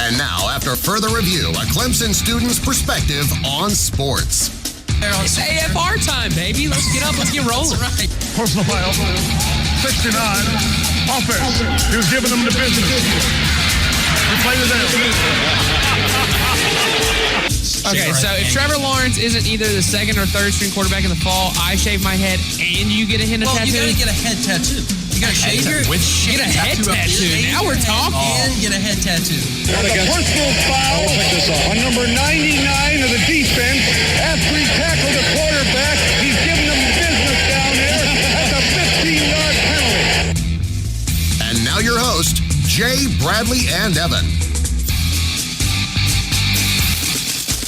And now, after further review, a Clemson student's perspective on sports. It's AFR time, baby. Let's get up. Let's get rolling. That's right. Personal foul. 69. Offense. He was giving them the business. We play the Okay, so if Trevor Lawrence isn't either the second or third string quarterback in the fall, I shave my head and you get a hint of tattoo? Well, you got to get a head tattoo. You got to shave your get a head tattoo. Now we're talking. And get a head tattoo. And a personal foul on number 99 of the defense. After he tackled the quarterback, he's giving them business down there. That's a 15-yard penalty. And now your host, Jay, Bradley, and Evan.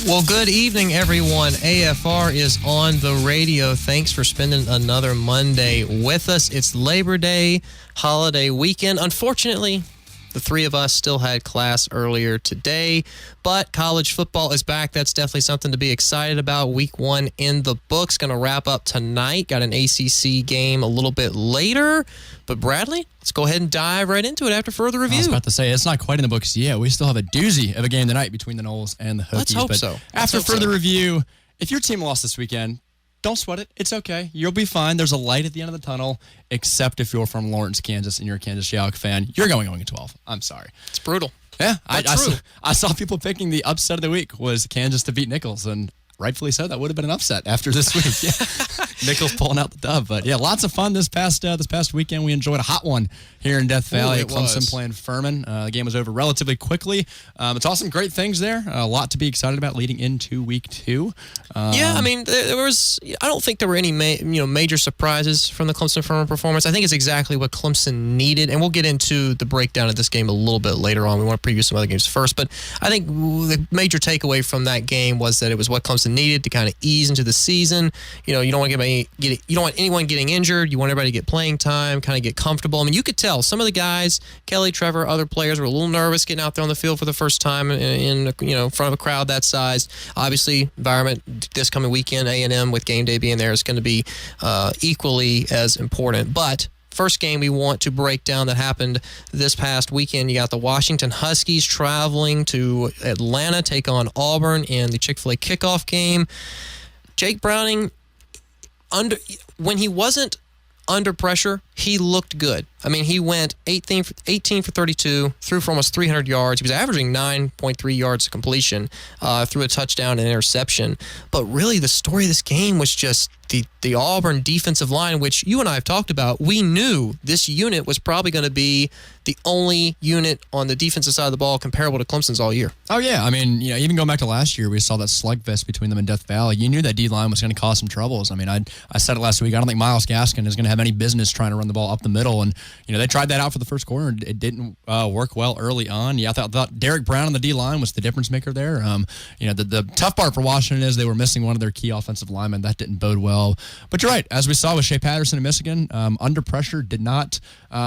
Well, good evening, everyone. AFR is on the radio. Thanks for spending another Monday with us. It's Labor Day holiday weekend. Unfortunately, the three of us still had class earlier today, but college football is back. That's definitely something to be excited about. Week 1 in the books. Going to wrap up tonight. Got an ACC game a little bit later. But Bradley, let's go ahead and dive right into it after further review. I was about to say, it's not quite in the books yet. We still have a doozy of a game tonight between the Noles and the Hokies. Let's hope so. After further review, if your team lost this weekend, don't sweat it. It's okay. You'll be fine. There's a light at the end of the tunnel, except if you're from Lawrence, Kansas, and you're a Kansas Jayhawk fan. You're going 0-12. I'm sorry. It's brutal. Yeah, I saw people picking the upset of the week was Kansas to beat Nichols, and rightfully so. That would have been an upset after this week. Yeah. Nichols pulling out the dub. But yeah, lots of fun this past weekend. We enjoyed a hot one here in Death Valley. Clemson playing Furman. The game was over relatively quickly. It's all some great things there. A lot to be excited about leading into week 2. Yeah, I mean, I don't think there were any major surprises from the Clemson Furman performance. I think it's exactly what Clemson needed, and we'll get into the breakdown of this game a little bit later on. We want to preview some other games first, but I think the major takeaway from that game was that it was what Clemson needed to kind of ease into the season. You don't want you don't want anyone getting injured. You want everybody to get playing time, kind of get comfortable. I mean, you could tell some of the guys, Kelly, Trevor, other players were a little nervous getting out there on the field for the first time in front of a crowd that size. Obviously, environment this coming weekend, A&M with game day being there is going to be equally as important. But first game we want to break down that happened this past weekend. You got the Washington Huskies traveling to Atlanta, take on Auburn in the Chick-fil-A kickoff game. Jake Browning, when he wasn't under pressure, he looked good. I mean, he went 18 for 32, threw for almost 300 yards. He was averaging 9.3 yards to completion, threw a touchdown and interception. But really, the story of this game was just the Auburn defensive line, which you and I have talked about. We knew this unit was probably going to be the only unit on the defensive side of the ball comparable to Clemson's all year. Oh, yeah. I mean, even going back to last year, we saw that slugfest between them and Death Valley. You knew that D-line was going to cause some troubles. I mean, I said it last week. I don't think Myles Gaskin is going to have any business trying to run the ball up the middle. And, they tried that out for the first quarter, and it didn't work well early on. Yeah, I thought Derek Brown on the D-line was the difference maker there. The tough part for Washington is they were missing one of their key offensive linemen. That didn't bode well. But you're right. As we saw with Shea Patterson in Michigan, under pressure did not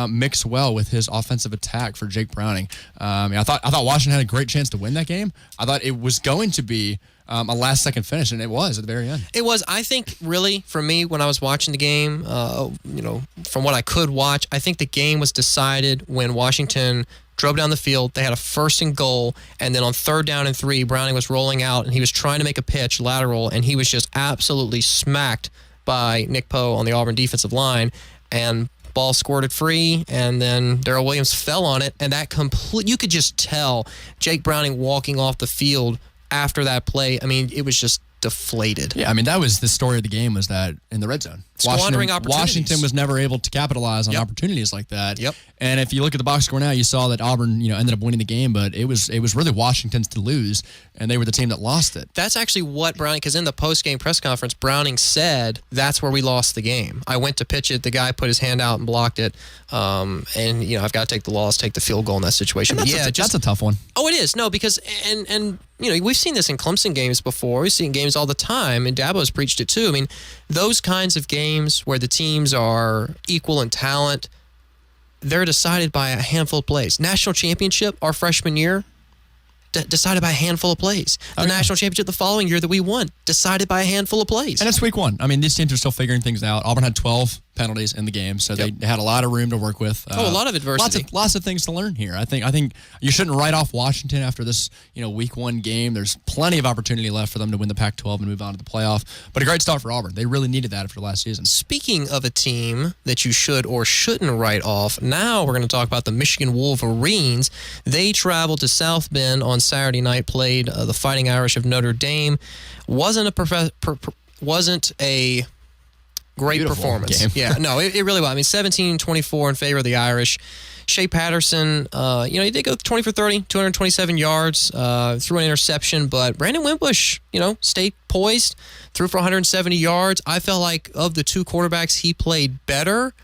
mix well with his offensive attack for Jake Browning. I thought Washington had a great chance to win that game. I thought it was going to be a last-second finish, and it was at the very end. It was. I think, really, for me, when I was watching the game, from what I could watch, I think the game was decided when Washington drove down the field. They had a 1st and goal, and then on 3rd down and 3, Browning was rolling out, and he was trying to make a pitch lateral, and he was just absolutely smacked by Nick Poe on the Auburn defensive line, and ball squirted free, and then Darrell Williams fell on it, and you could just tell Jake Browning walking off the field after that play. I mean, it was just deflated. Yeah, I mean, that was the story of the game, was that in the red zone. Squandering opportunities. Washington was never able to capitalize on opportunities like that. Yep. And if you look at the box score now, you saw that Auburn, ended up winning the game, but it was really Washington's to lose, and they were the team that lost it. That's actually what Browning, because in the post-game press conference, Browning said, that's where we lost the game. I went to pitch it, the guy put his hand out and blocked it, and I've got to take the loss, take the field goal in that situation. And that's a tough one. Oh, it is. No, because, and we've seen this in Clemson games before. We've seen games all the time, and Dabo's preached it too. I mean, those kinds of games where the teams are equal in talent, they're decided by a handful of plays. National championship, our freshman year, decided by a handful of plays. The national championship the following year that we won, decided by a handful of plays. And it's week 1. I mean, these teams are still figuring things out. Auburn had 12 penalties in the game, so they had a lot of room to work with. A lot of adversity. Lots of things to learn here. I think you shouldn't write off Washington after this, week 1 game. There's plenty of opportunity left for them to win the Pac-12 and move on to the playoff. But a great start for Auburn. They really needed that after last season. Speaking of a team that you should or shouldn't write off, now we're going to talk about the Michigan Wolverines. They traveled to South Bend on Saturday night, played the Fighting Irish of Notre Dame. Wasn't a great Beautiful performance. Game. Yeah, no, it really was. I mean, 17-24 in favor of the Irish. Shea Patterson, he did go 20 for 30, 227 yards, threw an interception, but Brandon Wimbush, stayed poised, threw for 170 yards. I felt like of the two quarterbacks, he played better,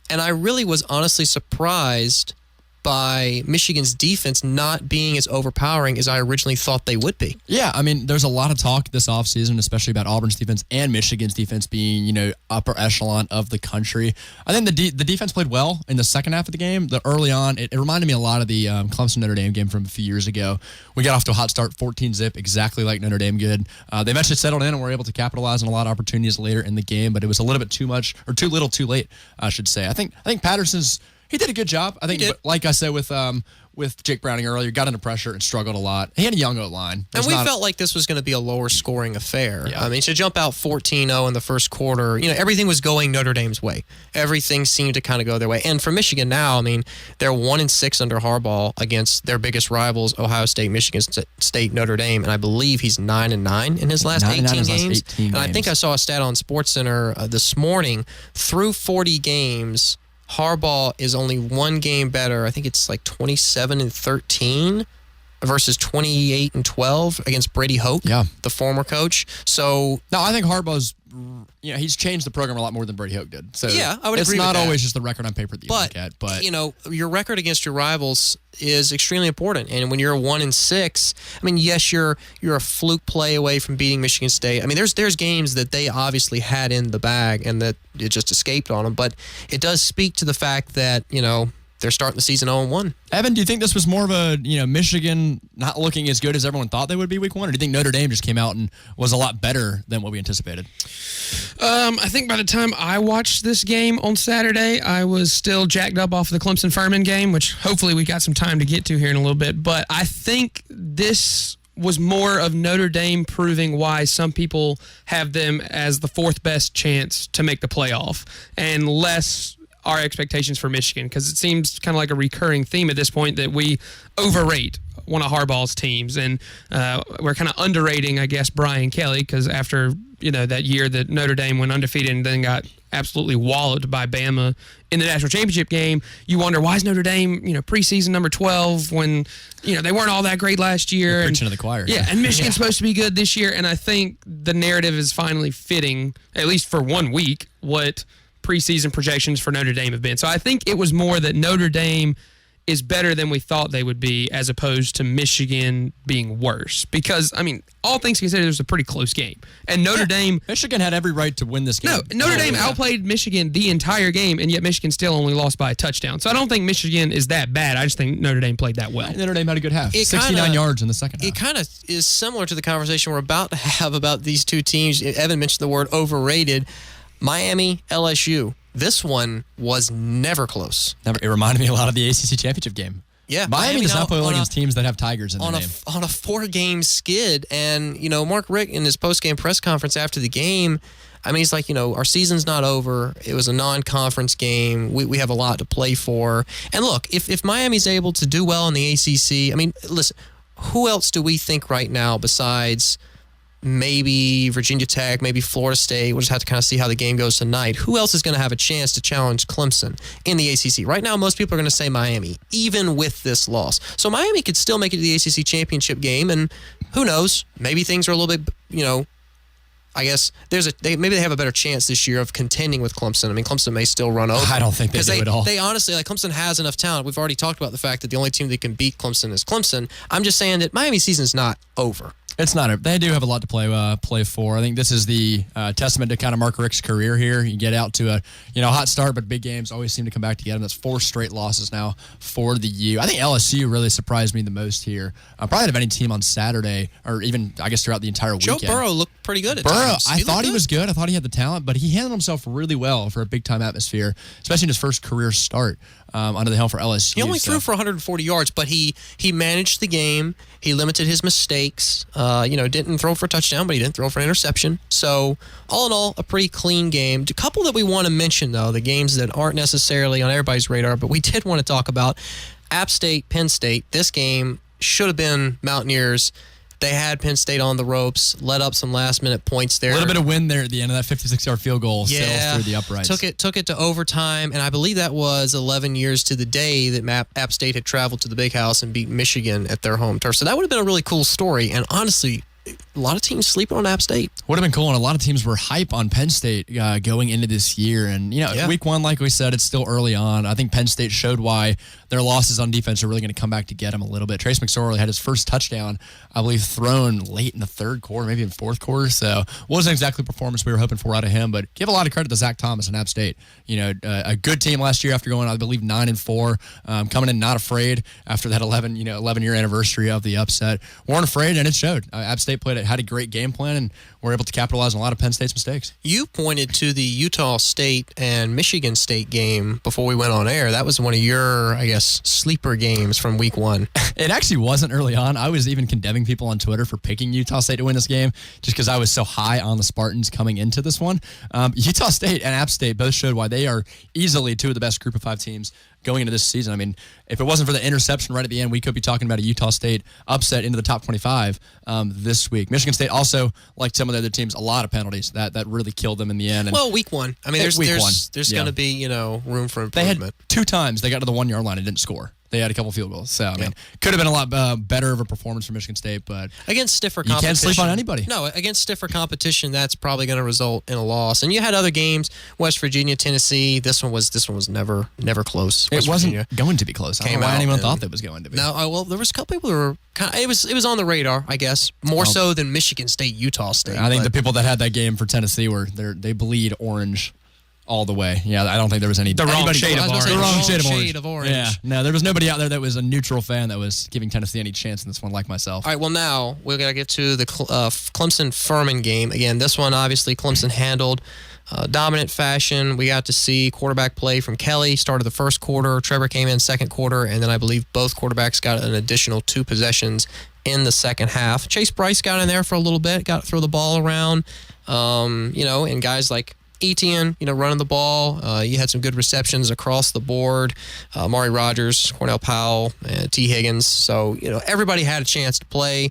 and I really was honestly surprised by Michigan's defense not being as overpowering as I originally thought they would be. Yeah, I mean, there's a lot of talk this offseason, especially about Auburn's defense and Michigan's defense being, upper echelon of the country. I think the defense played well in the second half of the game. Early on, it reminded me a lot of the Clemson-Notre Dame game from a few years ago. We got off to a hot start, 14-zip, exactly like Notre Dame did. They eventually settled in and were able to capitalize on a lot of opportunities later in the game, but it was a little bit too much, or too little too late, I should say. I think Patterson's He did a good job. I think, like I said with Jake Browning earlier, got under pressure and struggled a lot. He had a young O-line. And we felt like this was going to be a lower scoring affair. Yeah. I mean, to jump out 14-0 in the first quarter, everything was going Notre Dame's way. Everything seemed to kind of go their way. And for Michigan now, I mean, they're 1-6 under Harbaugh against their biggest rivals, Ohio State, Michigan State, Notre Dame, and I believe he's 9-9 in his last 18 games. And I think I saw a stat on SportsCenter this morning. Through 40 games, Harbaugh is only one game better. I think it's like 27-13 versus 28-12 against Brady Hoke, the former coach. So no, I think Harbaugh's he's changed the program a lot more than Brady Hoke did. So yeah, I would agree with that. It's not always just the record on paper that you look at. But your record against your rivals is extremely important. And when you're 1-6, I mean, yes, you're a fluke play away from beating Michigan State. I mean, there's games that they obviously had in the bag and that it just escaped on them. But it does speak to the fact that they're starting the season 0-1. Evan, do you think this was more of a Michigan not looking as good as everyone thought they would be week 1, or do you think Notre Dame just came out and was a lot better than what we anticipated? I think by the time I watched this game on Saturday, I was still jacked up off the Clemson-Furman game, which hopefully we got some time to get to here in a little bit. But I think this was more of Notre Dame proving why some people have them as the fourth best chance to make the playoff, and less our expectations for Michigan, because it seems kind of like a recurring theme at this point that we overrate one of Harbaugh's teams, and we're kind of underrating, I guess, Brian Kelly, because after that year that Notre Dame went undefeated and then got absolutely walloped by Bama in the national championship game, you wonder, why is Notre Dame preseason number 12 when they weren't all that great last year? Preaching to the choir. Yeah, and Michigan's supposed to be good this year, and I think the narrative is finally fitting, at least for 1 week, what preseason projections for Notre Dame have been. So I think it was more that Notre Dame is better than we thought they would be, as opposed to Michigan being worse. Because, I mean, all things considered, it was a pretty close game. And Notre Dame... Michigan had every right to win this game. No, Notre Dame outplayed Michigan the entire game, and yet Michigan still only lost by a touchdown. So I don't think Michigan is that bad. I just think Notre Dame played that well. Notre Dame had a good half. 69 yards in the second half. It kind of is similar to the conversation we're about to have about these two teams. Evan mentioned the word overrated. Miami, LSU. This one was never close. It reminded me a lot of the ACC championship game. Yeah, Miami does not play well against teams that have Tigers in their name. On a 4-game skid. And, Mark Richt in his post-game press conference after the game, I mean, he's like, our season's not over. It was a non-conference game. We have a lot to play for. And look, if Miami's able to do well in the ACC, I mean, listen, who else do we think right now besides maybe Virginia Tech, maybe Florida State? We'll just have to kind of see how the game goes tonight. Who else is going to have a chance to challenge Clemson in the ACC? Right now, most people are going to say Miami, even with this loss. So Miami could still make it to the ACC championship game, and who knows? Maybe things are a little bit, I guess maybe they have a better chance this year of contending with Clemson. I mean, Clemson may still run over. I don't think they do at all. They honestly, Clemson has enough talent. We've already talked about the fact that the only team that can beat Clemson is Clemson. I'm just saying that Miami's season is not over. It's not. They do have a lot to play for. I think this is the testament to kind of Mark Richt's career here. You get out to a hot start, but big games always seem to come back together. That's 4 straight losses now for the U. I think LSU really surprised me the most here. Probably out of any team on Saturday, or even I guess throughout the entire weekend. Joe Burrow looked pretty good at Burrow, times. I thought he was good. I thought he had the talent, but he handled himself really well for a big-time atmosphere, especially in his first career start under the helm for LSU. He only threw for 140 yards, but he managed the game. He limited his mistakes. Didn't throw for a touchdown, but he didn't throw for an interception. So, all in all, a pretty clean game. A couple that we want to mention, though, the games that aren't necessarily on everybody's radar, but we did want to talk about App State, Penn State. This game should have been Mountaineers. They had Penn State on the ropes, let up some last-minute points there. A little bit of win there at the end of that 56-yard field goal. Yeah, through the uprights. Took it to overtime, and I believe that was 11 years to the day that App State had traveled to the Big House and beat Michigan at their home turf. So that would have been a really cool story, and honestly, a lot of teams sleeping on App State. Would have been cool, and a lot of teams were hype on Penn State going into this year. And, week one, like we said, it's still early on. I think Penn State showed why their losses on defense are really going to come back to get them a little bit. Trace McSorley had his first touchdown, I believe, thrown late in the third quarter, maybe in fourth quarter. So wasn't exactly the performance we were hoping for out of him, but give a lot of credit to Zach Thomas and App State. A good team last year after going, I believe, 9-4, coming in not afraid after that 11-year anniversary of the upset. Weren't afraid, and it showed. App State had a great game plan and were able to capitalize on a lot of Penn State's mistakes. You pointed to the Utah State and Michigan State game before we went on air. That was one of your, I guess, sleeper games from week one. It actually wasn't early on. I was even condemning people on Twitter for picking Utah State to win this game just because I was so high on the Spartans coming into this one. Utah State and App State both showed why they are easily 2 of the best Group of 5 teams going into this season. I mean, if it wasn't for the interception right at the end, we could be talking about a Utah State upset into the top 25 this week. Michigan State also, like some of the other teams, a lot of penalties that really killed them in the end. And well, week one. I mean, there's going to be room for improvement. They had 2 times they got to the 1-yard line and didn't score. They had a couple field goals. So, I mean, could have been a lot better of a performance for Michigan State, but against stiffer competition. You can't sleep on anybody. No, against stiffer competition, that's probably going to result in a loss. And you had other games, West Virginia, Tennessee. This one was never close. It wasn't going to be close. I don't know why anyone thought that was going to be. No, well, there was a couple people who were it was on the radar, I guess, more so than Michigan State, Utah State. I think the people that had that game for Tennessee they bleed orange all the way. Yeah, I don't think there was any... The wrong shade of orange. Yeah, no, there was nobody out there that was a neutral fan that was giving Tennessee any chance in this one like myself. All right, well, now we're going to get to the Clemson-Furman game. Again, this one, obviously, Clemson handled dominant fashion. We got to see quarterback play from Kelly. Started the first quarter. Trevor came in second quarter, and then I believe both quarterbacks got an additional 2 possessions in the second half. Chase Bryce got in there for a little bit, got to throw the ball around, and guys like Etienne, running the ball. You had some good receptions across the board. Amari Rogers, Cornell Powell, T. Higgins. So, everybody had a chance to play.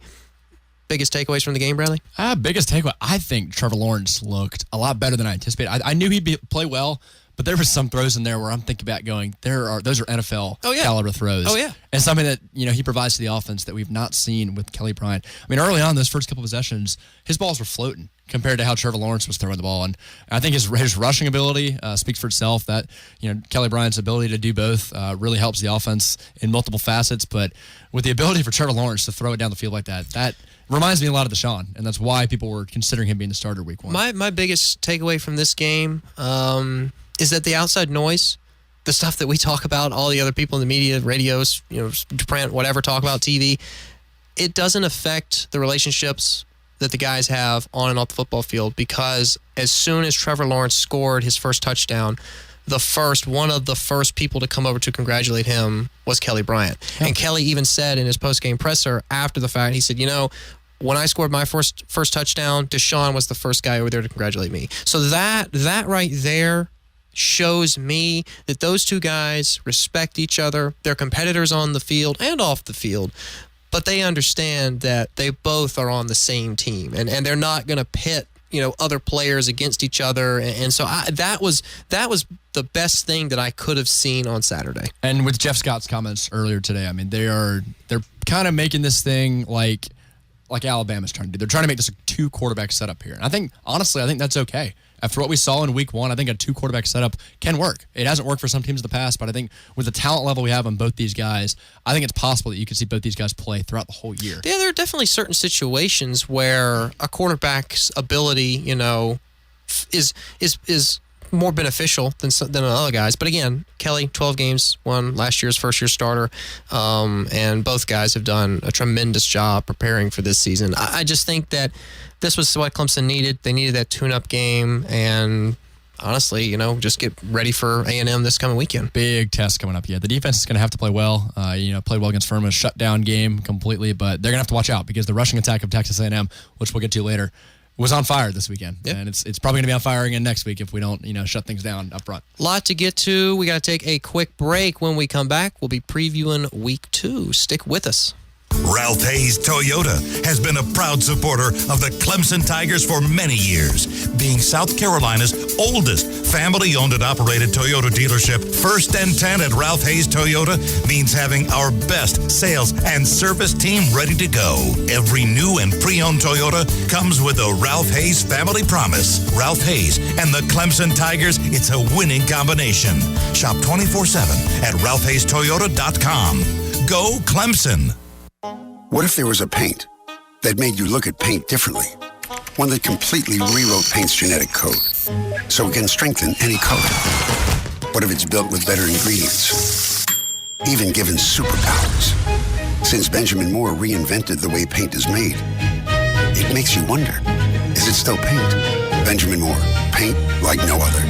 Biggest takeaways from the game, Bradley? Biggest takeaway, I think Trevor Lawrence looked a lot better than I anticipated. I knew he'd play well, but there were some throws in there where I'm thinking about going, those are NFL caliber throws. Oh, yeah. And something that, he provides to the offense that we've not seen with Kelly Bryant. I mean, early on, those first couple possessions, his balls were floating compared to how Trevor Lawrence was throwing the ball. And I think his rushing ability speaks for itself. That, Kelly Bryant's ability to do both really helps the offense in multiple facets. But with the ability for Trevor Lawrence to throw it down the field like that reminds me a lot of Deshaun, and that's why people were considering him being the starter week one. My biggest takeaway from this game is that the outside noise, the stuff that we talk about, all the other people in the media, radios, print, whatever, talk about TV, it doesn't affect the relationships that the guys have on and off the football field, because as soon as Trevor Lawrence scored his first touchdown, one of the first people to come over to congratulate him was Kelly Bryant. Yeah. And Kelly even said in his post-game presser after the fact, he said, when I scored my first touchdown, Deshaun was the first guy over there to congratulate me. So that right there shows me that those two guys respect each other. They're competitors on the field and off the field, but they understand that they both are on the same team, and they're not going to pit other players against each other. And so that was the best thing that I could have seen on Saturday. And with Jeff Scott's comments earlier today, I mean, they're kind of making this thing like Alabama's trying to do. They're trying to make this a 2 quarterback setup here. And honestly, I think that's okay. After what we saw in week 1, I think a 2-quarterback setup can work. It hasn't worked for some teams in the past, but I think with the talent level we have on both these guys, I think it's possible that you could see both these guys play throughout the whole year. Yeah, there are definitely certain situations where a quarterback's ability, is more beneficial than other guys. But again, Kelly, 12 games, won last year's first-year starter, and both guys have done a tremendous job preparing for this season. I just think that this was what Clemson needed. They needed that tune-up game, and honestly, just get ready for A&M this coming weekend. Big test coming up. Yeah, the defense is going to have to play well. Played well against Furman, shut down game completely, but they're going to have to watch out because the rushing attack of Texas A&M, which we'll get to later, was on fire this weekend. Yep. And it's probably going to be on fire again next week if we don't, shut things down up front. A lot to get to. We got to take a quick break. When we come back, we'll be previewing week 2. Stick with us. Ralph Hayes Toyota has been a proud supporter of the Clemson Tigers for many years, being South Carolina's oldest family-owned and operated Toyota dealership. First and 10 at Ralph Hayes Toyota means having our best sales and service team ready to go. Every new and pre-owned Toyota comes with a Ralph Hayes family promise. Ralph Hayes and the Clemson Tigers, it's a winning combination. Shop 24/7 at ralphhayestoyota.com. Go Clemson! What if there was a paint that made you look at paint differently? One that completely rewrote paint's genetic code, so it can strengthen any color. What if it's built with better ingredients, even given superpowers? Since Benjamin Moore reinvented the way paint is made, it makes you wonder, is it still paint? Benjamin Moore, paint like no other.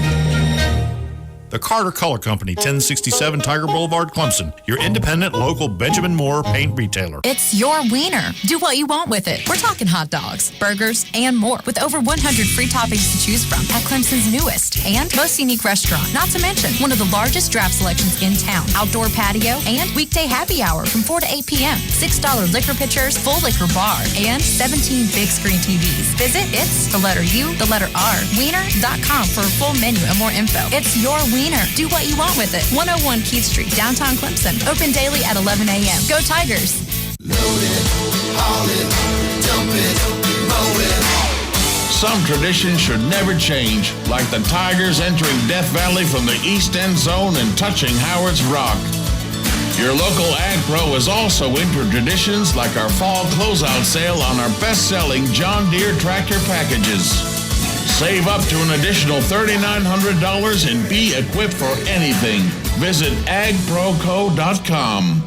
The Carter Color Company, 1067 Tiger Boulevard, Clemson. Your independent, local Benjamin Moore paint retailer. It's your wiener. Do what you want with it. We're talking hot dogs, burgers, and more, with over 100 free toppings to choose from at Clemson's newest and most unique restaurant. Not to mention, one of the largest draft selections in town. Outdoor patio and weekday happy hour from 4 to 8 p.m. $6 liquor pitchers, full liquor bar, and 17 big screen TVs. Visit It's the letter U, the letter R, wiener.com for a full menu and more info. It's your wiener. Do what you want with it. 101 Keith Street, downtown Clemson. Open daily at 11 a.m. Go Tigers! Load it, haul it, dump it, mow it. Some traditions should never change, like the Tigers entering Death Valley from the East End Zone and touching Howard's Rock. Your local Ag Pro is also into traditions like our fall closeout sale on our best-selling John Deere tractor packages. Save up to an additional $3,900 and be equipped for anything. Visit agproco.com.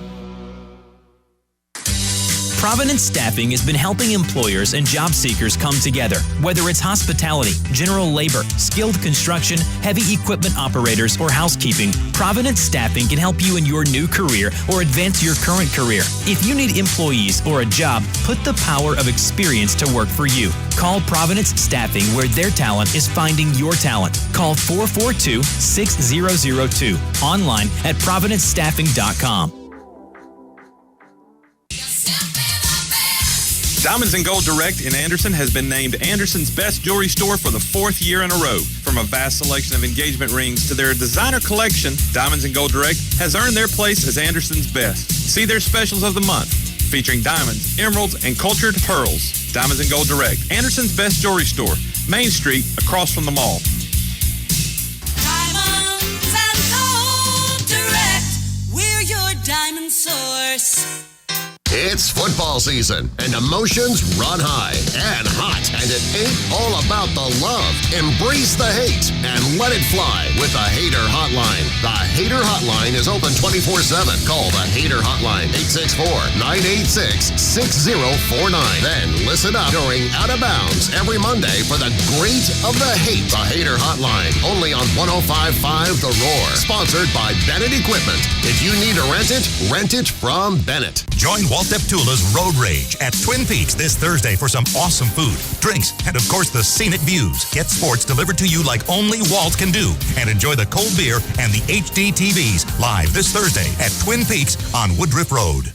Providence Staffing has been helping employers and job seekers come together. Whether it's hospitality, general labor, skilled construction, heavy equipment operators, or housekeeping, Providence Staffing can help you in your new career or advance your current career. If you need employees or a job, put the power of experience to work for you. Call Providence Staffing, where their talent is finding your talent. Call 442-6002. Online at providencestaffing.com. Diamonds and Gold Direct in Anderson has been named Anderson's best jewelry store for the 4th year in a row. From a vast selection of engagement rings to their designer collection, Diamonds and Gold Direct has earned their place as Anderson's best. See their specials of the month, featuring diamonds, emeralds, and cultured pearls. Diamonds and Gold Direct, Anderson's best jewelry store, Main Street, across from the mall. Diamonds and Gold Direct, we're your diamond source. It's football season, and emotions run high and hot, and it ain't all about the love. Embrace the hate and let it fly with the Hater Hotline. The Hater Hotline is open 24/7. Call the Hater Hotline, 864-986-6049. Then listen up during Out of Bounds every Monday for the great of the hate. The Hater Hotline, only on 105.5 The Roar. Sponsored by Bennett Equipment. If you need to rent it from Bennett. Join Walt Deptula's Road Rage at Twin Peaks this Thursday for some awesome food, drinks, and of course the scenic views. Get sports delivered to you like only Walt can do, and enjoy the cold beer and the HD TVs live this Thursday at Twin Peaks on Woodruff Road.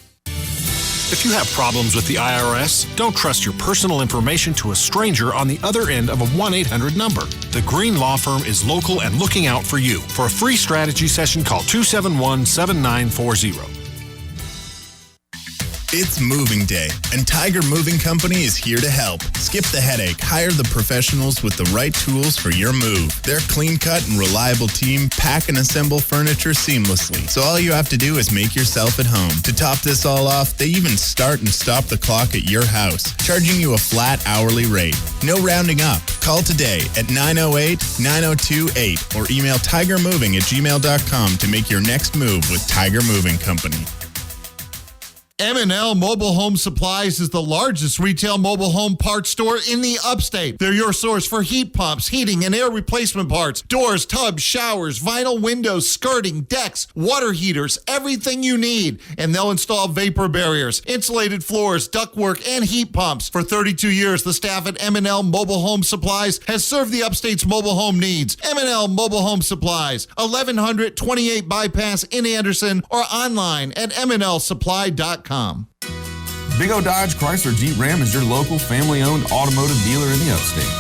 If you have problems with the IRS, don't trust your personal information to a stranger on the other end of a 1-800 number. The Green Law Firm is local and looking out for you. For a free strategy session, call 271-7940. It's moving day, and Tiger Moving Company is here to help. Skip the headache. Hire the professionals with the right tools for your move. Their clean-cut and reliable team pack and assemble furniture seamlessly, so all you have to do is make yourself at home. To top this all off, they even start and stop the clock at your house, charging you a flat hourly rate. No rounding up. Call today at 908-9028 or email tigermoving@gmail.com to make your next move with Tiger Moving Company. M&L Mobile Home Supplies is the largest retail mobile home parts store in the upstate. They're your source for heat pumps, heating, and air replacement parts, doors, tubs, showers, vinyl windows, skirting, decks, water heaters, everything you need. And they'll install vapor barriers, insulated floors, ductwork, and heat pumps. For 32 years, the staff at M&L Mobile Home Supplies has served the upstate's mobile home needs. M&L Mobile Home Supplies, 1100 28 Bypass in Anderson, or online at mnlsupply.com. Big O Dodge Chrysler Jeep Ram is your local family-owned automotive dealer in the upstate.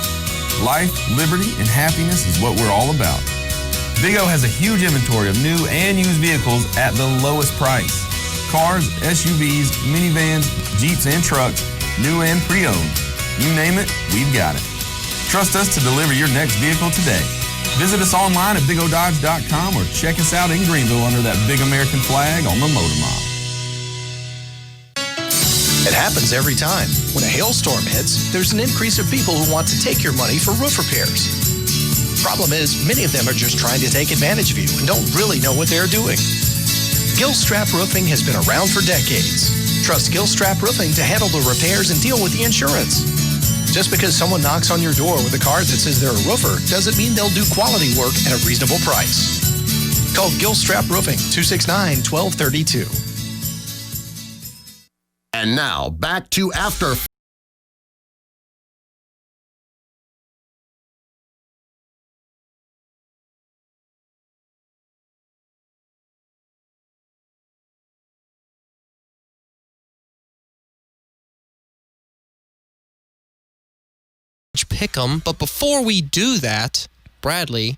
Life, liberty, and happiness is what we're all about. Big O has a huge inventory of new and used vehicles at the lowest price. Cars, SUVs, minivans, Jeeps, and trucks, new and pre-owned. You name it, we've got it. Trust us to deliver your next vehicle today. Visit us online at bigododge.com or check us out in Greenville under that big American flag on the Motor Mile. It happens every time. When a hailstorm hits, there's an increase of people who want to take your money for roof repairs. Problem is, many of them are just trying to take advantage of you and don't really know what they're doing. Gilstrap Roofing has been around for decades. Trust Gilstrap Roofing to handle the repairs and deal with the insurance. Just because someone knocks on your door with a card that says they're a roofer doesn't mean they'll do quality work at a reasonable price. Call Gilstrap Roofing, 269-1232. And now, back to After. Pick 'em, but before we do that, Bradley,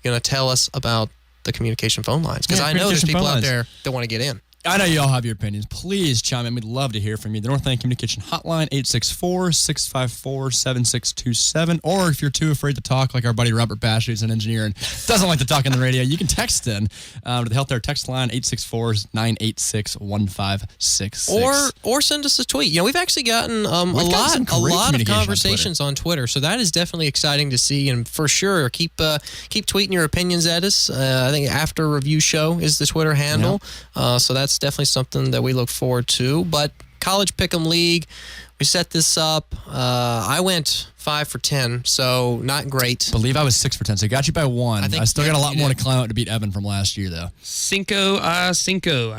you're going to tell us about the communication phone lines, because I know there's people out there that want to get in. I know you all have your opinions. Please chime in. We'd love to hear from you. The North Atlantic Communication Hotline, 864-654-7627. Or if you're too afraid to talk, like our buddy Robert Bash, who's an engineer and doesn't like to talk on the radio, you can text in to the Health Air text line, 864-986-1566. Or send us a tweet. You know, we've actually gotten a lot of conversations on Twitter, so that is definitely exciting to see. And for sure, keep tweeting your opinions at us. I think After Review Show is the Twitter handle. Yeah. So that's definitely something that we look forward to. But College Pick'em League, we set this up. I went 5 for 10, so not great. I believe I was 6 for 10, so I got you by 1. I still got a lot more to climb out to beat Evan from last year, though. Cinco. I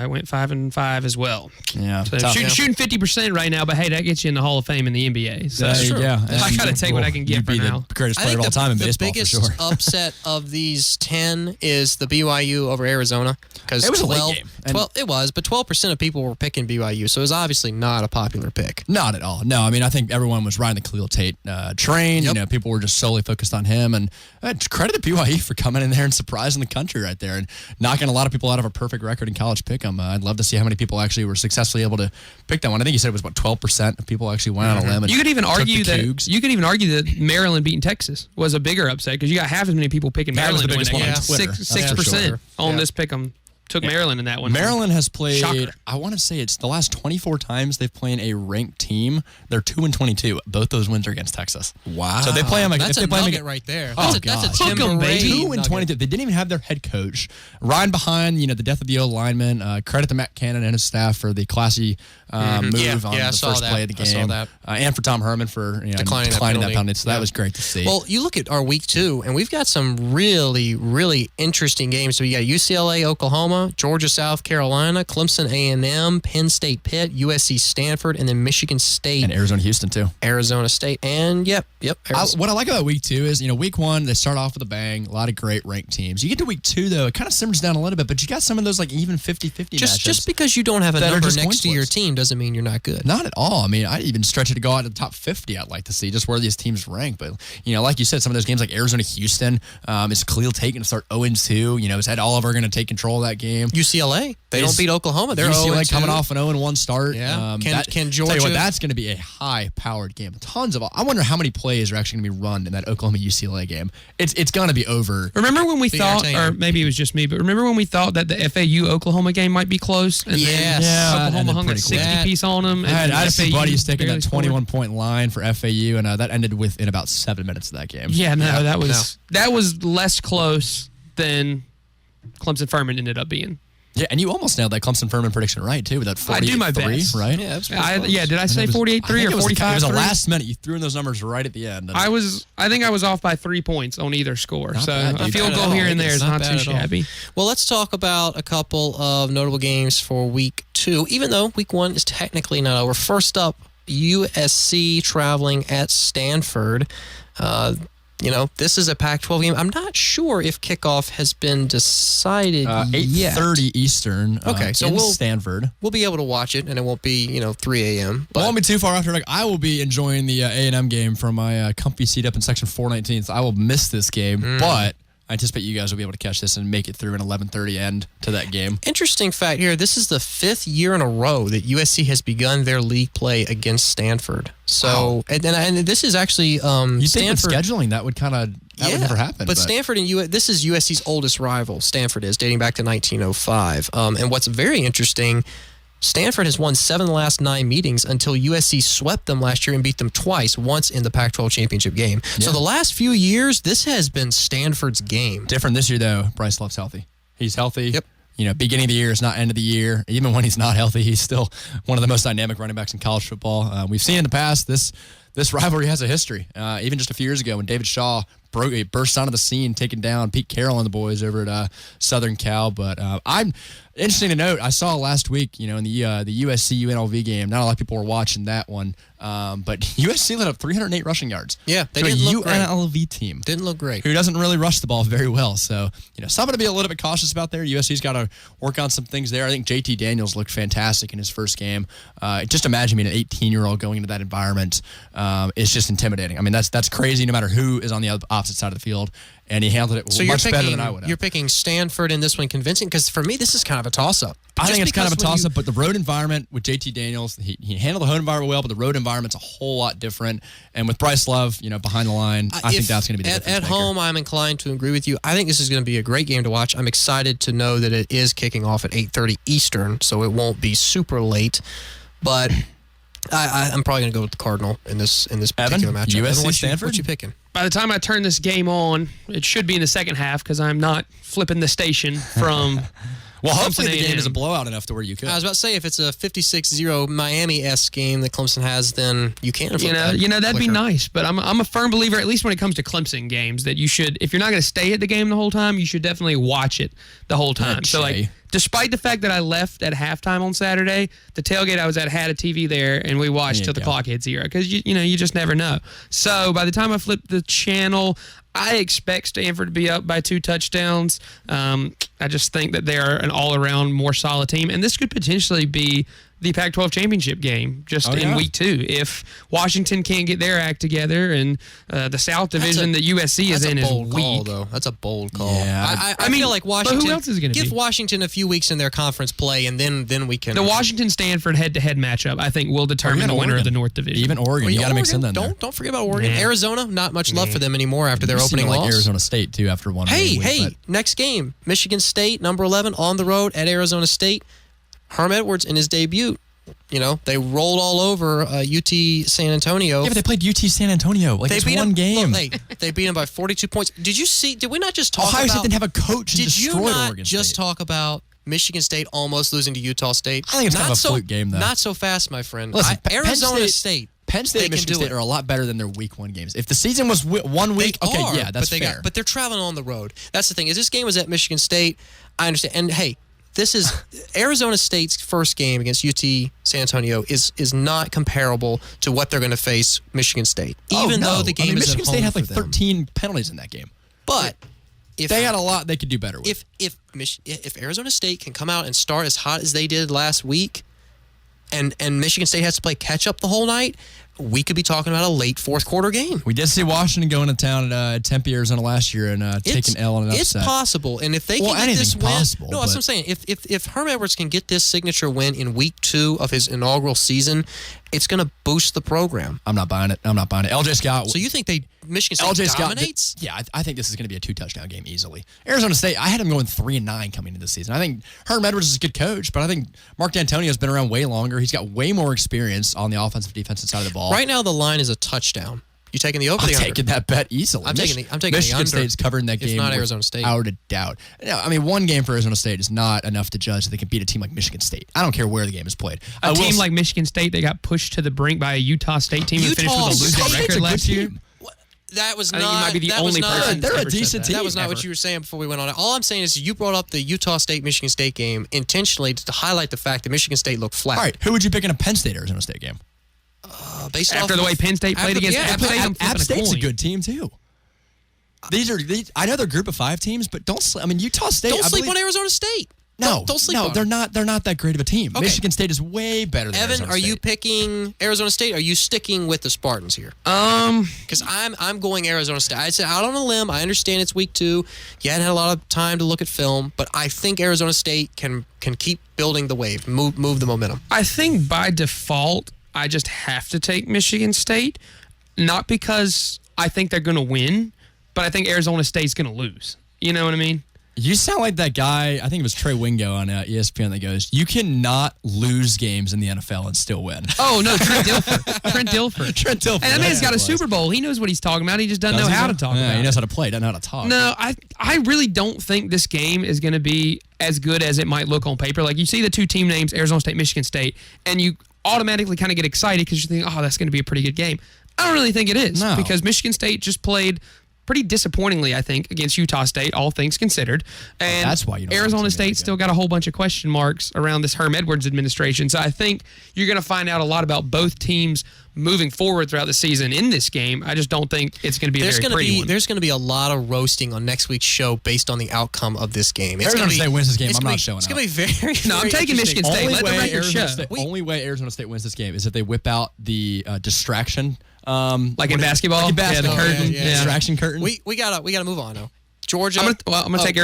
went 5 and 5 as well. Yeah, so shooting 50% right now, but hey, that gets you in the Hall of Fame in the NBA. So yeah, I got to take what I can get for now. The greatest player of all time in baseball, for sure. The biggest upset of these 10 is the BYU over Arizona. It was a late game. It was, but 12% of people were picking BYU, so it was obviously not a popular pick. Not at all. No, I mean, I think everyone was riding the Khalil Tate train. Yep. You know, people were just solely focused on him. And credit to BYU for coming in there and surprising the country right there and knocking a lot of people out of a perfect record in college pick'em. I'd love to see how many people actually were successfully able to pick that one. I think you said it was about 12% of people actually went on a limb. And you could even argue that Maryland beating Texas was a bigger upset because you got half as many people picking Maryland to win that game. 6% on this pick'em. Took Maryland in that one. Maryland has played, shocker. I want to say it's the last 24 times they've played a ranked team. They're 2-22. Both those wins are against Texas. Wow. So they play them. That's a nugget right there. That's a Timber baby. 2-22. They didn't even have their head coach. Ryan behind, the death of the O-lineman. Credit to Matt Cannon and his staff for the classy move on the first play of the game. I saw that. And for Tom Herman for declining that penalty. So that was great to see. Well, you look at our week 2, and we've got some really, really interesting games. So we got UCLA, Oklahoma, Georgia, South Carolina, Clemson A&M, Penn State, Pitt, USC, Stanford, and then Michigan State. And Arizona, Houston, too. Arizona State. And, yep. What I like about week 2 is, week 1, they start off with a bang, a lot of great ranked teams. You get to week 2, though, it kind of simmers down a little bit, but you got some of those, even 50-50 matchups. Just because you don't have a number next to your team doesn't mean you're not good. Not at all. I mean, I'd even stretch it to go out to the top 50, I'd like to see, just where these teams rank. But, like you said, some of those games like Arizona, Houston, is Khalil Tate going to start 0-2? Is Ed Oliver going to take control of that game? game. UCLA. They don't beat Oklahoma. They're UCLA 0-2. coming off an 0-1 start. Yeah. Can Georgia? Tell you what, that's going to be a high-powered game. Tons of. I wonder how many plays are actually going to be run in that Oklahoma UCLA game. It's going to be over. Remember when we thought, or maybe it was just me, but remember when we thought that the FAU Oklahoma game might be close? And then Oklahoma hung a 60-piece on them. I had some FAU buddies taking that barely 21-point line for FAU, and that ended within about 7 minutes of that game. Yeah, that was less close than Clemson Furman ended up being. Yeah, and you almost nailed that Clemson Furman prediction right, too, with that 48-3, I do my best. Right? Yeah, did I say 48-3 or 45-3? It was a last minute. You threw in those numbers right at the end. I think I was off by 3 points on either score. Not So bad, a dude. field Not goal at here all. and there is not too shabby. Well, let's talk about a couple of notable games for week 2, even though week 1 is technically not over. First up, USC traveling at Stanford. This is a Pac-12 game. I'm not sure if kickoff has been decided yet. 8:30 Eastern. Okay, so in Stanford. We'll be able to watch it, and it won't be 3 a.m. But won't be too far after. Like, I will be enjoying the A&M game from my comfy seat up in section 419. So I will miss this game, but I anticipate you guys will be able to catch this and make it through an 11:30 end to that game. Interesting fact here, this is the 5th year in a row that USC has begun their league play against Stanford. So, and this is actually You think with Stanford scheduling that would would never happen. But Stanford and this is USC's oldest rival, Stanford is, dating back to 1905. And what's very interesting, Stanford has won 7 of the last 9 meetings until USC swept them last year and beat them twice, once in the Pac-12 championship game. Yeah. So the last few years, this has been Stanford's game. Different this year, though. Bryce Love's healthy. He's healthy. Yep. Beginning of the year is not end of the year. Even when he's not healthy, he's still one of the most dynamic running backs in college football. We've seen in the past this rivalry has a history. Even just a few years ago when David Shaw burst onto the scene, taking down Pete Carroll and the boys over at Southern Cal. But I'm interesting to note, I saw last week, in the USC UNLV game, not a lot of people were watching that one, but USC let up 308 rushing yards. Yeah, they to didn't a look great. UNLV team. Didn't look great. Who doesn't really rush the ball very well. So, something to be a little bit cautious about there. USC's got to work on some things there. I think JT Daniels looked fantastic in his first game. Just imagine being an 18-year-old going into that environment. It's just intimidating. I mean, that's crazy no matter who is on the opposite side of the field. And he handled it much better than I would have. You're picking Stanford in this one convincing? Because for me, this is kind of a toss-up. I think it's kind of a toss-up, but the road environment with JT Daniels, he handled the home environment well, but the road environment's a whole lot different. And with Bryce Love, behind the line, I think that's going to be the difference At home, I'm inclined to agree with you. I think this is going to be a great game to watch. I'm excited to know that it is kicking off at 8:30 Eastern, so it won't be super late. But I'm probably going to go with the Cardinal in this particular matchup. USC Stanford? What you picking? By the time I turn this game on, it should be in the second half because I'm not flipping the station from. Well, hopefully the game is a blowout enough to where you could. I was about to say, if it's a 56-0 Miami-esque game that Clemson has, then you can. That'd be nice. But I'm a firm believer, at least when it comes to Clemson games, that you should, if you're not going to stay at the game the whole time, you should definitely watch it the whole time. So despite the fact that I left at halftime on Saturday, the tailgate I was at had a TV there, and we watched till the clock hit 0 because you just never know. So by the time I flipped the channel, I expect Stanford to be up by 2 touchdowns. I just think that they are an all-around more solid team, and this could potentially be the Pac-12 championship game in week 2 if Washington can't get their act together and the South Division that USC is in is weak. Call, though. That's a bold call. Yeah, I feel like Washington. But who else is going to give Washington a few weeks in their conference play, and then we can. The Washington-Stanford head-to-head matchup, I think, will determine the winner of the North Division. Even Oregon, you got to mix in them. Don't forget about Oregon. Arizona, not much love for them anymore after their opening loss. Like Arizona State too after one. Next game, Michigan State, number 11 on the road at Arizona State. Herm Edwards in his debut. They rolled all over UT San Antonio. Yeah, but they played UT San Antonio. Like, it's one game. They beat them by 42 points. Did you see? Did we not just talk about? Ohio State didn't have a coach and destroyed Oregon State. Did you not just talk about Michigan State almost losing to Utah State? I think it's kind of a fluke game, though. Not so fast, my friend. Listen, Arizona State. Penn State and Michigan State are a lot better than their week 1 games. If the season was 1 week, that's fair. But they're traveling on the road. That's the thing. Is this game was at Michigan State? I understand. And hey, this is Arizona State's first game against UT San Antonio is not comparable to what they're going to face Michigan State. Even though the game is Michigan at State home had like for them. 13 penalties in that game. But if they had a lot they could do better with. If Arizona State can come out and start as hot as they did last week, and Michigan State has to play catch up the whole night, we could be talking about a late fourth quarter game. We did see Washington going to town at Tempe, Arizona last year and take an L and an upset. It's possible, and if they can get this win, possible, no, that's what I'm saying. If Herm Edwards can get this signature win in week 2 of his inaugural season, it's going to boost the program. I'm not buying it. LJ Scott. So you think Michigan State dominates? I think this is going to be a 2-touchdown game easily. Arizona State, I had them going 3-9 coming into the season. I think Herm Edwards is a good coach, but I think Mark D'Antonio's been around way longer. He's got way more experience on the offensive defensive side of the ball. Right now, the line is a touchdown. You taking the over? I'm the under? taking that bet easily. I'm taking Michigan the under. State's covering that game. If not Arizona State, without a doubt. I mean, one game for Arizona State is not enough to judge that they can beat a team like Michigan State. I don't care where the game is played. A team like Michigan State, they got pushed to the brink by a Utah State team who finished with a losing record last year. That was I think not. you might be the that only was not, person. They're a decent team. That was not what you were saying before we went on. All I'm saying is you brought up the Utah State-Michigan State game intentionally to highlight the fact that Michigan State looked flat. All right, who would you pick in a Penn State-Arizona State game? Based after off the way Penn State played against App State, App State's a good team too. I know they're a group of 5 teams, but Utah State. Don't sleep on Arizona State. No, don't sleep on they're them. They're not that great of a team. Okay. Michigan State is way better than Evan, Arizona are State. you picking Arizona State? Or are you sticking with the Spartans here? Because I'm going Arizona State. I said out on a limb. I understand it's week 2. You hadn't had a lot of time to look at film, but I think Arizona State can keep building the wave, move the momentum. I think by default, I just have to take Michigan State, not because I think they're going to win, but I think Arizona State's going to lose. You know what I mean? You sound like that guy, I think it was Trey Wingo on ESPN that goes, you cannot lose games in the NFL and still win. Oh, no, Trent Dilfer. Trent Dilfer. And that man's got a Super Bowl. He knows what he's talking about. He just doesn't know how to talk about it. He knows how to play, doesn't know how to talk. No, I really don't think this game is going to be as good as it might look on paper. Like, you see the 2 team names, Arizona State, Michigan State, and you automatically kind of get excited because you think, oh, that's going to be a pretty good game. I don't really think it is because Michigan State just played pretty disappointingly, I think, against Utah State, all things considered. And that's why you don't Arizona State still got a whole bunch of question marks around this Herm Edwards administration. So I think you're going to find out a lot about both teams moving forward throughout the season in this game. I just don't think it's going to be a very pretty one. There's going to be a lot of roasting on next week's show based on the outcome of this game. Arizona State wins this game. I'm not showing up. It's going to be very, No, I'm taking Michigan State. Let the record show. Only way Arizona State wins this game is if they whip out the distraction. Like in basketball? Yeah, the curtain. Yeah. Distraction curtain. We gotta move on though. Georgia. I'm gonna take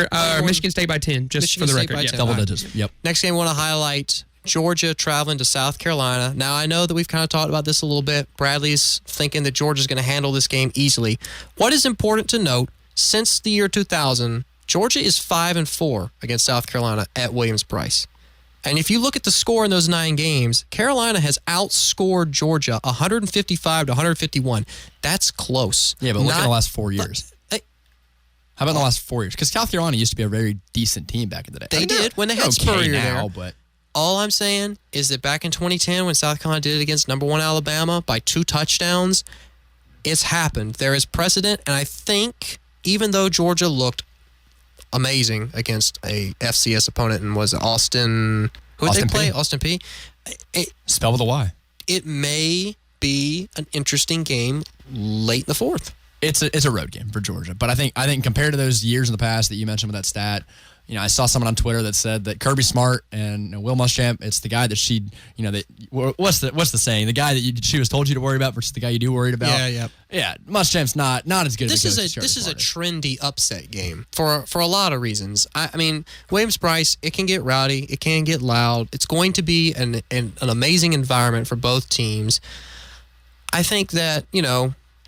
Michigan State by 10, just Michigan for the State record. by Yeah. 10. Double digits. Yep. Next game I want to highlight Georgia traveling to South Carolina. Now, I know that we've kind of talked about this a little bit. Bradley's thinking that Georgia's going to handle this game easily. What is important to note, since the year 2000, Georgia is 5-4 against South Carolina at Williams-Brice. And if you look at the score in those 9 games, Carolina has outscored Georgia 155 to 151. That's close. Yeah, but look at the last 4 years. How about the last 4 years? Because South Carolina used to be a very decent team back in the day. They did when they had Spurrier there. But all I'm saying is that back in 2010 when South Carolina did it against number 1 Alabama by 2 touchdowns, it's happened. There is precedent, and I think even though Georgia looked amazing against a FCS opponent and was Austin... Who did they play? Austin P. Spell with a Y. It may be an interesting game late in the 4th. It's a road game for Georgia, but I think compared to those years in the past that you mentioned with that stat, I saw someone on Twitter that said that Kirby Smart and Will Muschamp, it's the guy that she, what's the saying? The guy that she was told you to worry about versus the guy you do worried about. Yeah. Muschamp's not as good. This is a trendy upset game for a lot of reasons. I mean, Williams-Brice, it can get rowdy, it can get loud. It's going to be an amazing environment for both teams. I think that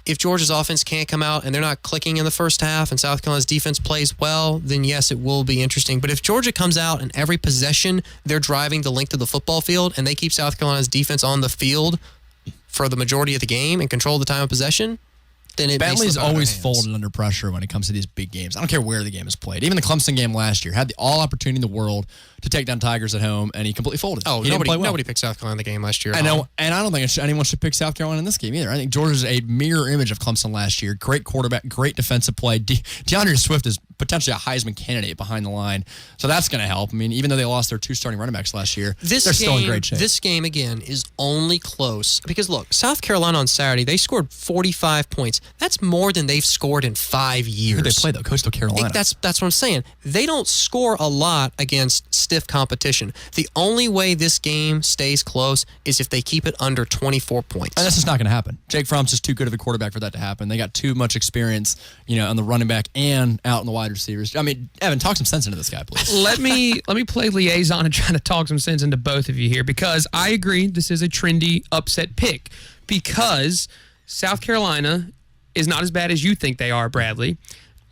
if Georgia's offense can't come out and they're not clicking in the first half and South Carolina's defense plays well, then yes, it will be interesting. But if Georgia comes out and every possession they're driving the length of the football field and they keep South Carolina's defense on the field for the majority of the game and control the time of possession, then it Bentley's always folded under pressure when it comes to these big games. I don't care where the game is played. Even the Clemson game last year had all opportunity in the world to take down Tigers at home, and he completely folded. Oh, nobody picked South Carolina in the game last year. I know, and I don't think anyone should pick South Carolina in this game either. I think Georgia's a mirror image of Clemson last year. Great quarterback, great defensive play. DeAndre Swift is potentially a Heisman candidate behind the line, so that's going to help. I mean, even though they lost their 2 starting running backs last year, they're still in great shape. This game, again, is only close because, look, South Carolina on Saturday, they scored 45 points. That's more than they've scored in 5 years. Who they play, though? Coastal Carolina. That's what I'm saying. They don't score a lot against stiff competition. The only way this game stays close is if they keep it under 24 points. And that's just not going to happen. Jake Fromm's just too good of a quarterback for that to happen. They got too much experience, on the running back and out in the wide receivers. I mean, Evan, talk some sense into this guy, please. Let me play liaison and try to talk some sense into both of you here, because I agree this is a trendy upset pick, because South Carolina is not as bad as you think they are, Bradley.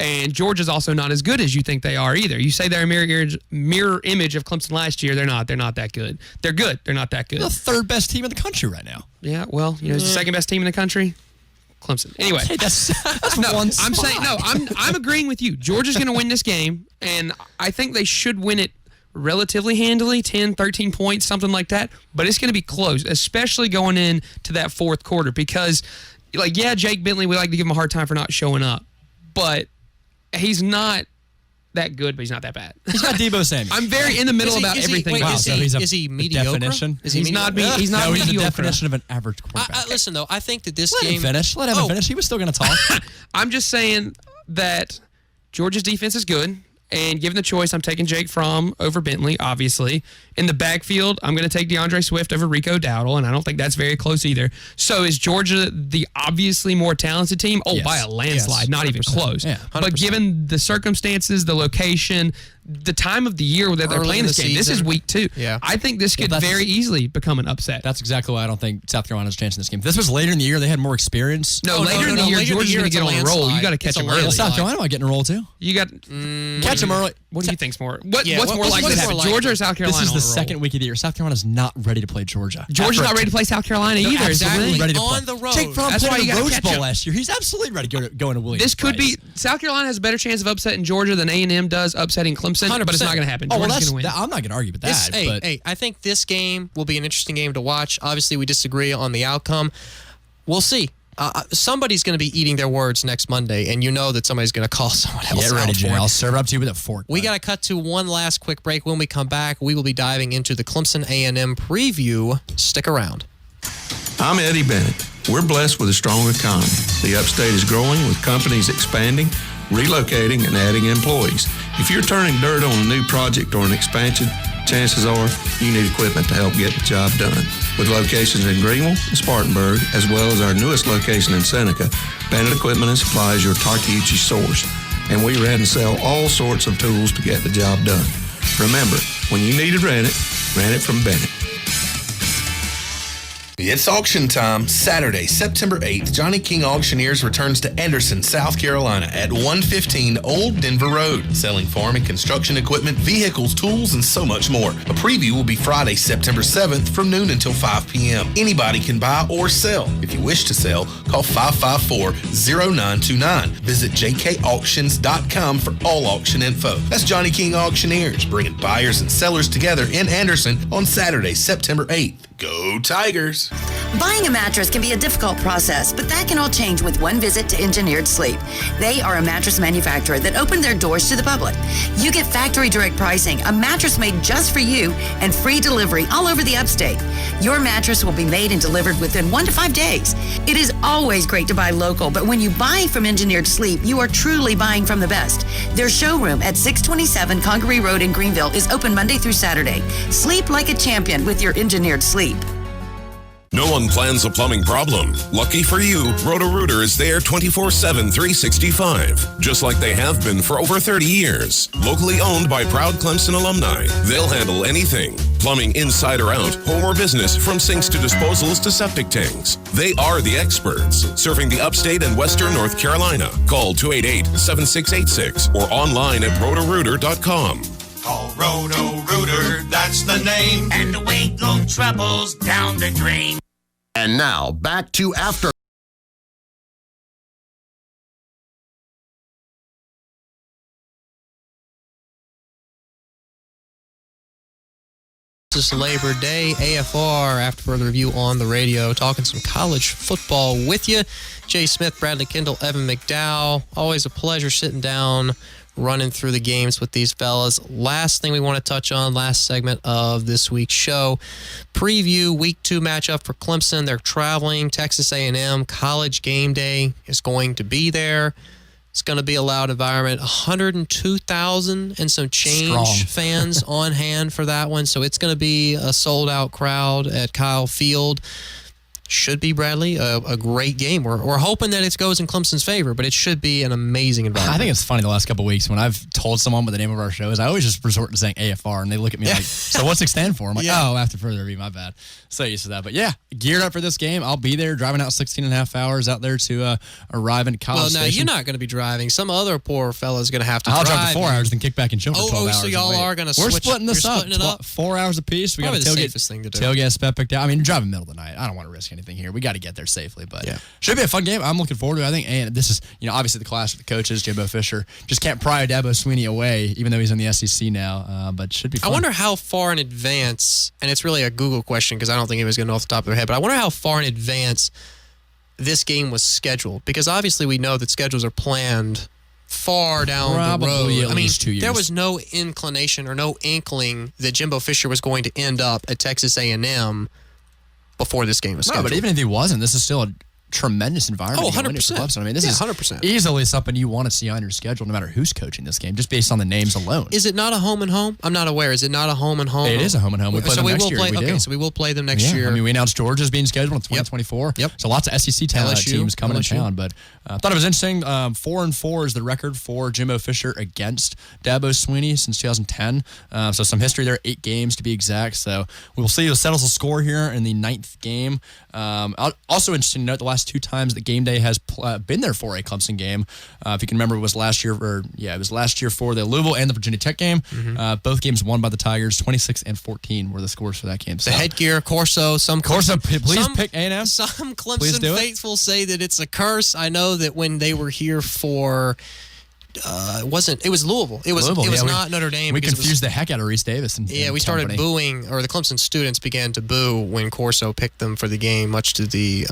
And Georgia's also not as good as you think they are either. You say they're a mirror image of Clemson last year. They're not. They're not that good. They're good. They're not that good. They're the third best team in the country right now. Yeah, well, the second best team in the country? Clemson. Anyway. Hey, that's no, one I'm saying, no, I'm agreeing with you. Georgia's going to win this game, and I think they should win it relatively handily, 10, 13 points, something like that. But it's going to be close, especially going into that fourth quarter, because, Jake Bentley, we like to give him a hard time for not showing up. But he's not that good, but he's not that bad. He's not Deebo Samuel. I'm very in the middle about everything. Is he mediocre? Definition? He's not mediocre. He's the definition of an average quarterback. Listen, though, I think that this Let game... him finish. Let Evan finish. He was still going to talk. I'm just saying that Georgia's defense is good. And given the choice, I'm taking Jake Fromm over Bentley, obviously. In the backfield, I'm going to take DeAndre Swift over Rico Dowdle, and I don't think that's very close either. So is Georgia the obviously more talented team? Oh, yes. By a landslide, not even close. Yeah, but given the circumstances, the location, the time of the year that they're playing this game, this is week 2. Yeah. I think this could very easily become an upset. That's exactly why I don't think South Carolina's a chance in this game. If this was later in the year, they had more experience. Later in the year, Georgia's going to get on a roll. You got to catch them early. South Carolina might get in a roll, too. You got catch them early. What do you think's more? What's more likely to happen, Georgia or South Carolina? This is the second week of the year. South Carolina's not ready to play Georgia. Georgia's not ready to play South Carolina either. Absolutely ready to play. On the road. Jake Fromm That's why played you in the gotta Rose catch Bowl him. last year. He's absolutely ready to go into Williams. This could be South Carolina has a better chance of upsetting Georgia than A&M does upsetting Clemson, 100%. but it's not going to happen. Oh, well, Georgia's going to win. I'm not going to argue with that. I think this game will be an interesting game to watch. Obviously, we disagree on the outcome. We'll see. Somebody's going to be eating their words next Monday, and you know that somebody's going to call someone else. Get ready, out Jay. for it. I'll serve it up to you with a fork. We got to cut to one last quick break. When we come back, we will be diving into the Clemson A&M preview. Stick around. I'm Eddie Bennett. We're blessed with a strong economy. The upstate is growing with companies expanding, relocating, and adding employees. If you're turning dirt on a new project or an expansion, chances are you need equipment to help get the job done. With locations in Greenville and Spartanburg, as well as our newest location in Seneca, Bennett Equipment and Supply is your Tarkeuchi source. And we rent and sell all sorts of tools to get the job done. Remember, when you need to rent it from Bennett. It's auction time. Saturday, September 8th, Johnny King Auctioneers returns to Anderson, South Carolina at 115 Old Denver Road, selling farm and construction equipment, vehicles, tools, and so much more. A preview will be Friday, September 7th from noon until 5 p.m. Anybody can buy or sell. If you wish to sell, call 554-0929. Visit jkauctions.com for all auction info. That's Johnny King Auctioneers, bringing buyers and sellers together in Anderson on Saturday, September 8th. Go Tigers! Buying a mattress can be a difficult process, but that can all change with one visit to Engineered Sleep. They are a mattress manufacturer that opened their doors to the public. You get factory direct pricing, a mattress made just for you, and free delivery all over the upstate. Your mattress will be made and delivered within 1 to 5 days. It is always great to buy local, but when you buy from Engineered Sleep, you are truly buying from the best. Their showroom at 627 Congaree Road in Greenville is open Monday through Saturday. Sleep like a champion with your Engineered Sleep. No one plans a plumbing problem. Lucky for you, Roto-Rooter is there 24/7, 365, just like they have been for over 30 years. Locally owned by proud Clemson alumni, they'll handle anything. Plumbing inside or out, home or business, from sinks to disposals to septic tanks. They are the experts, serving the upstate and western North Carolina. Call 288-7686 or online at rotorooter.com. Call Roto-Rooter, that's the name. And away go troubles down the drain. And now, back to After. This is Labor Day, AFR, after further review on the radio, talking some college football with you. Jay Smith, Bradley Kendall, Evan McDowell. Always a pleasure sitting down, running through the games with these fellas. Last thing we want to touch on, last segment of this week's show, preview Week 2 matchup for Clemson. They're traveling. Texas A&M College Game Day is going to be there. It's going to be a loud environment. 102,000 and some change Strong. fans on hand for that one. So it's going to be a sold-out crowd at Kyle Field. Should be, Bradley, a great game. We're hoping that it goes in Clemson's favor, but it should be an amazing environment. I think it's funny the last couple of weeks when I've told someone what the name of our show is, I always just resort to saying AFR, and they look at me like, so what's it stand for? I'm like, oh, after further review, my bad. So used to that. But yeah, geared up for this game. I'll be there, driving out 16 and a half hours out there to arrive in College Station. Well, now, you're not going to be driving. Some other poor fella's going to have to I'll drive. drive for 4 hours, then kick back and chill for 12 hours. So y'all are going to switch. We're splitting this up. Splitting it up? 4 hours apiece. We got Probably to the safest thing to do. tailgate spec picked out. I mean, you're driving middle of the night. I don't want to risk anything here. We got to get there safely, but should be a fun game. I'm looking forward to it. I think, and this is, obviously the clash with the coaches, Jimbo Fisher. Just can't pry Dabo Sweeney away, even though he's in the SEC now, but should be fun. I wonder how far in advance, and it's really a Google question because I don't think anybody's going to know off the top of their head, but I wonder how far in advance this game was scheduled, because obviously we know that schedules are planned far down the road. At least 2 years. There was no inclination or no inkling that Jimbo Fisher was going to end up at Texas A&M before this game was scheduled. No, but even if he wasn't, this is still a tremendous environment. 100%. Clemson. I mean, this is 100%. easily something you want to see on your schedule, no matter who's coaching this game, just based on the names alone. Is it not a home and home? I'm not aware. Is it not a home and home? It is a home and home. We play them next year. So we will play them next year. I mean, we announced Georgia's being scheduled in 2024. Yep. So lots of SEC teams coming to town. But I thought it was interesting. 4-4 is the record for Jimbo Fisher against Dabo Sweeney since 2010. So some history there, 8 games to be exact. So we'll see who settles the score here in the 9th game. Also interesting to note, the last 2 times the game day has been there for a Clemson game. If you can remember, it was last year, for the Louisville and the Virginia Tech game. Both games won by the Tigers. 26-14 were the scores for that game. The headgear, Corso, please pick A&M. Some Clemson faithful say that it's a curse. I know that when they were here for it was Louisville. It was not Notre Dame. We confused the heck out of Reese Davis. We started booing, or the Clemson students began to boo when Corso picked them for the game, much to the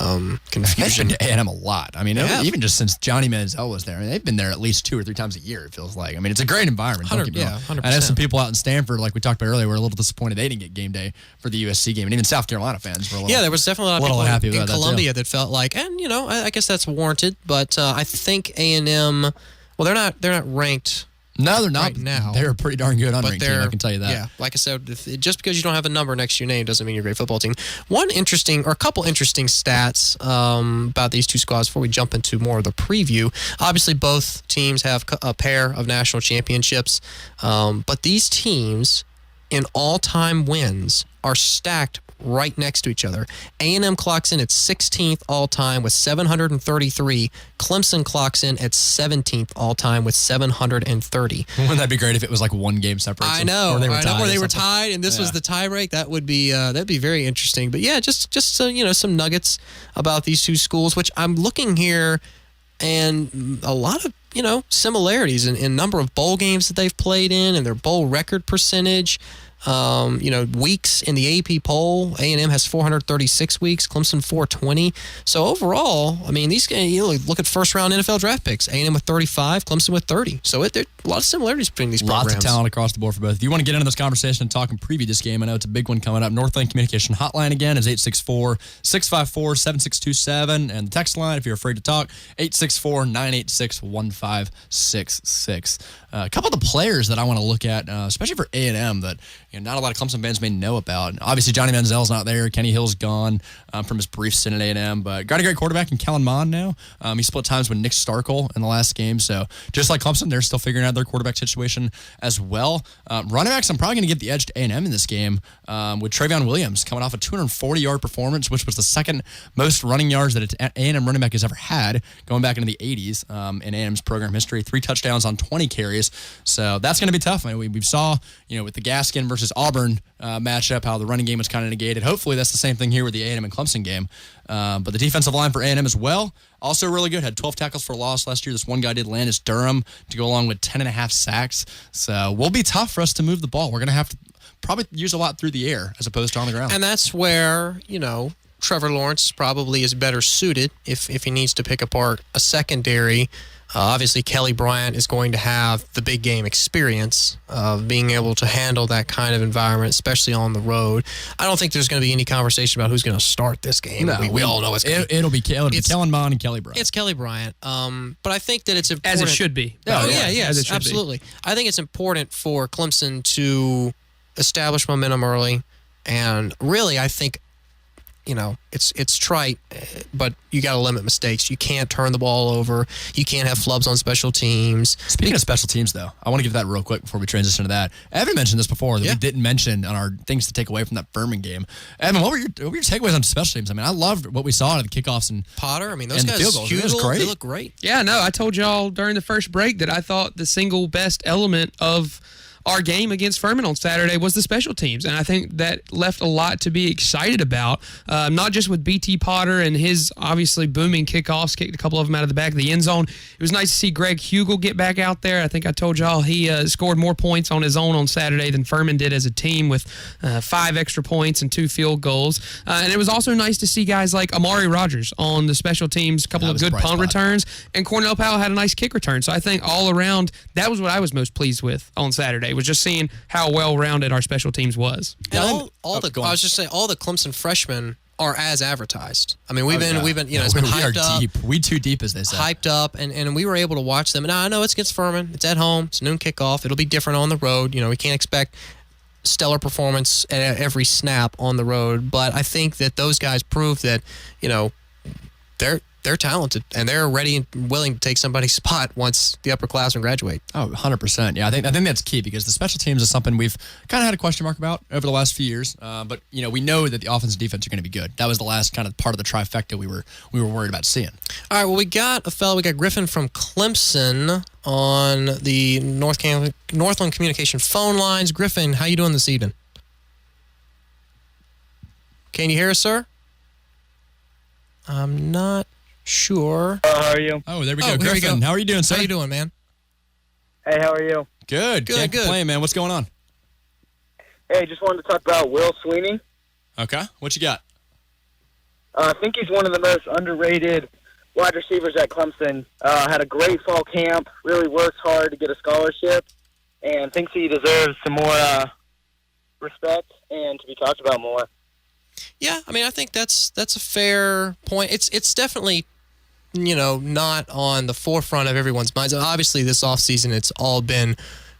confusion. They've been to A&M a lot. I mean, even just since Johnny Manziel was there, I mean, they've been there at least 2 or 3 times a year, it feels like. I mean, it's a great environment. 100%. I know some people out in Stanford, like we talked about earlier, were a little disappointed they didn't get game day for the USC game, and even South Carolina fans were a little there was definitely a lot of people in Columbia that felt like, and I guess that's warranted, but I think A&M. Well, they're not ranked. No, they're not. Right now. They're a pretty darn good unranked team, I can tell you that. Yeah, like I said, just because you don't have a number next to your name doesn't mean you're a great football team. A couple interesting stats about these two squads before we jump into more of the preview. Obviously, both teams have a pair of national championships, but these teams in all-time wins are stacked right next to each other. A&M clocks in at 16th all-time with 733. Clemson clocks in at 17th all-time with 730. Wouldn't that be great if it was like one game separate? I know. Where they were tied, and this was the tie break. That would be that'd be very interesting. But yeah, just some nuggets about these two schools, which I'm looking here, and a lot of similarities in number of bowl games that they've played in and their bowl record percentage. Weeks in the AP poll, A&M has 436 weeks, Clemson 420. So overall, I mean, these look at first round NFL draft picks. A&M with 35, Clemson with 30. So there are a lot of similarities between these programs. Lots of talent across the board for both. If you want to get into this conversation and talk and preview this game, I know it's a big one coming up. Northland Communication Hotline again is 864-654-7627, and the text line, if you're afraid to talk, 864-986-1566. A couple of the players that I want to look at, especially for A&M, that not a lot of Clemson fans may know about. Obviously, Johnny Manziel's not there. Kenny Hill's gone from his brief stint at A&M, but got a great quarterback in Kellen Mond now. He split times with Nick Starkel in the last game, so just like Clemson, they're still figuring out their quarterback situation as well. Running backs, I'm probably going to give the edge to A&M in this game with Travion Williams coming off a 240-yard performance, which was the second most running yards that an A&M running back has ever had, going back into the 80s in A&M's program history. 3 touchdowns on 20 carries, so that's going to be tough. I mean, we saw, with the Gaskin versus Auburn matchup, how the running game was kind of negated. Hopefully that's the same thing here with the A&M and Clemson game. But the defensive line for A&M as well, also really good. Had 12 tackles for loss last year. This one guy did, Landis Durham, to go along with 10.5 sacks. So will be tough for us to move the ball. We're going to have to probably use a lot through the air as opposed to on the ground. And that's where, Trevor Lawrence probably is better suited if he needs to pick apart a secondary. Obviously, Kelly Bryant is going to have the big game experience of being able to handle that kind of environment, especially on the road. I don't think there's going to be any conversation about who's going to start this game. No, we all know it'll be Kellen Mond and Kelly Bryant. It's Kelly Bryant. But I think that it's important. As it should be. Yes, absolutely. I think it's important for Clemson to establish momentum early. And really, I think, it's trite, but you got to limit mistakes. You can't turn the ball over. You can't have flubs on special teams. Speaking of special teams, though, I want to give that real quick before we transition to that. Evan mentioned this before that we didn't mention on our things to take away from that Furman game. Evan, what were your takeaways on special teams? I mean, I loved what we saw out of the kickoffs and Potter. I mean, those and guys, the field goals. It was great. They look great. Yeah, no, I told y'all during the first break that I thought the single best element of our game against Furman on Saturday was the special teams, and I think that left a lot to be excited about, not just with B.T. Potter and his obviously booming kickoffs, kicked a couple of them out of the back of the end zone. It was nice to see Greg Hugel get back out there. I think I told y'all he scored more points on his own on Saturday than Furman did as a team with 5 extra points and 2 field goals. And it was also nice to see guys like Amari Rogers on the special teams, a couple of good punt returns, and Cornell Powell had a nice kick return. So I think all around, that was what I was most pleased with on Saturday. Was just seeing how well-rounded our special teams was. And all the Clemson freshmen are as advertised. I mean, we've been it's been hyped up. Deep. We too deep, as they say. Hyped up, and we were able to watch them. Now I know it's against Furman. It's at home. It's a noon kickoff. It'll be different on the road. We can't expect stellar performance at every snap on the road, but I think that those guys prove that they're talented and they're ready and willing to take somebody's spot once the upperclassmen graduate. Oh, 100%. Yeah, I think that's key because the special teams is something we've kind of had a question mark about over the last few years. But we know that the offense and defense are going to be good. That was the last kind of part of the trifecta we were worried about seeing. All right, well, we got Griffin from Clemson on the Northland Communication phone lines. Griffin, how you doing this evening? Can you hear us, sir? I'm not sure. How are you? Oh, there we go. Griffin, how are you doing, sir? How you doing, man? Hey, how are you? Good. Can't complain, man. What's going on? Hey, just wanted to talk about Will Sweeney. Okay. What you got? I think he's one of the most underrated wide receivers at Clemson. Had a great fall camp, really worked hard to get a scholarship, and thinks he deserves some more respect and to be talked about more. Yeah, I mean, I think that's a fair point. It's definitely, not on the forefront of everyone's minds. Obviously, this offseason, it's all been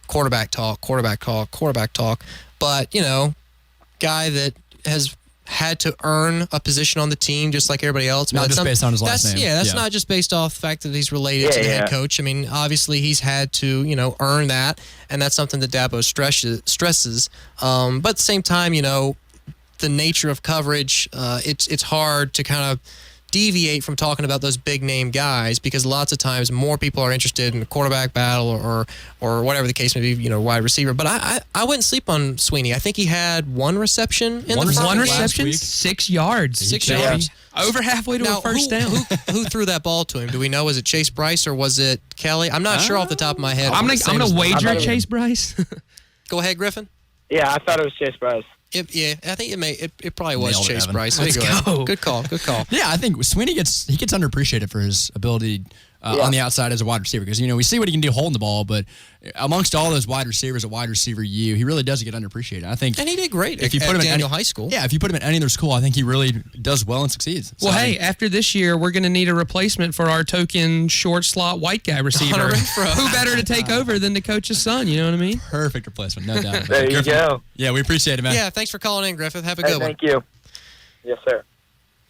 quarterback talk. But, guy that has had to earn a position on the team just like everybody else. Not just based on his last name. Yeah, that's not just based off the fact that he's related to the head coach. I mean, obviously, he's had to, earn that, and that's something that Dabo stresses. But at the same time, the nature of coverage, it's hard to kind of deviate from talking about those big name guys because lots of times more people are interested in the quarterback battle or whatever the case may be, wide receiver. But I wouldn't sleep on Sweeney. I think he had 1 reception in the one reception, 6 yards. 6 yards. Over halfway to a first down. Who threw that ball to him? Do we know? Was it Chase Bryce or was it Kelly? I'm not sure off the top of my head. I'm gonna wager Chase Bryce. Go ahead, Griffin. Yeah, I thought it was Chase Bryce. I think it probably was Nailed it, Chase Evan. Bryce. Let's go. Good call. Yeah, I think Sweeney gets underappreciated for his ability on the outside as a wide receiver because we see what he can do holding the ball, but amongst all those wide receivers at wide receiver U, he really does get underappreciated. I think, and he did great. If you put him at in High School, if you put him in any other school, I think he really does well and succeeds. Well, after this year, we're going to need a replacement for our token short slot white guy receiver. Who better to take over than the coach's son? You know what I mean? Perfect replacement, no doubt. There you go. Yeah, we appreciate it, man. Yeah, thanks for calling in, Griffith. Have a good one. Thank you. Yes, sir.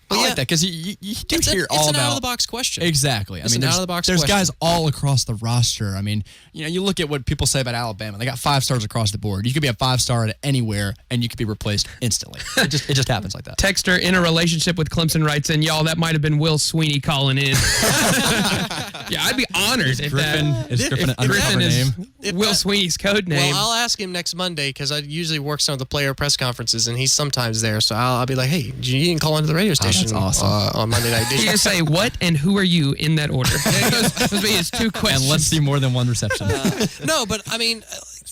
I like that because you do hear all about... It's an out-of-the-box question. Exactly. It's an out-of-the-box question. There's guys question. all across the roster. I mean, you look at what people say about Alabama. They got 5 stars across the board. You could be a 5-star at anywhere, and you could be replaced instantly. It just happens like that. Texter in a relationship with Clemson writes in, y'all, that might have been Will Sweeney calling in. Yeah, I'd be honored if Griffin is Will Sweeney's code name. Well, I'll ask him next Monday because I usually work some of the player press conferences, and he's sometimes there. So I'll be like, hey, you didn't call into the radio station. That's awesome. On Monday Night Edition. You just say what and who are you in that order. Those be his 2 questions. And let's see more than 1 reception. No, but I mean,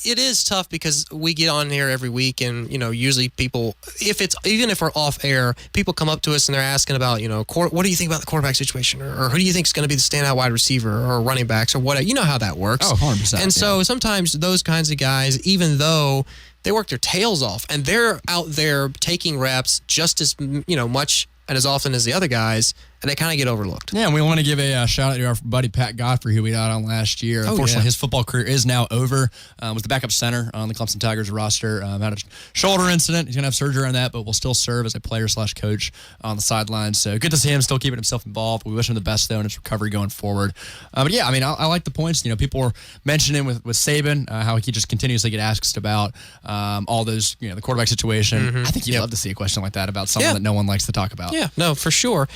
It is tough because we get on here every week, and usually people, even if we're off air, people come up to us and they're asking about what do you think about the quarterback situation, or who do you think is going to be the standout wide receiver or running backs or whatever. You know how that works. Oh, 100%. And so sometimes those kinds of guys, even though they work their tails off and they're out there taking reps just as much and as often as the other guys, and they kind of get overlooked. Yeah, and we want to give a shout out to our buddy Pat Godfrey, who we got on last year. Unfortunately, his football career is now over. Was the backup center on the Clemson Tigers roster. Had a shoulder incident. He's going to have surgery on that, but will still serve as a player/coach on the sidelines. So good to see him still keeping himself involved. We wish him the best, though, in his recovery going forward. But yeah, I mean, I like the points. People were mentioning with Saban how he just continuously get asked about all those, the quarterback situation. Mm-hmm. I think you'd love to see a question like that about someone that no one likes to talk about. Yeah, no, for sure.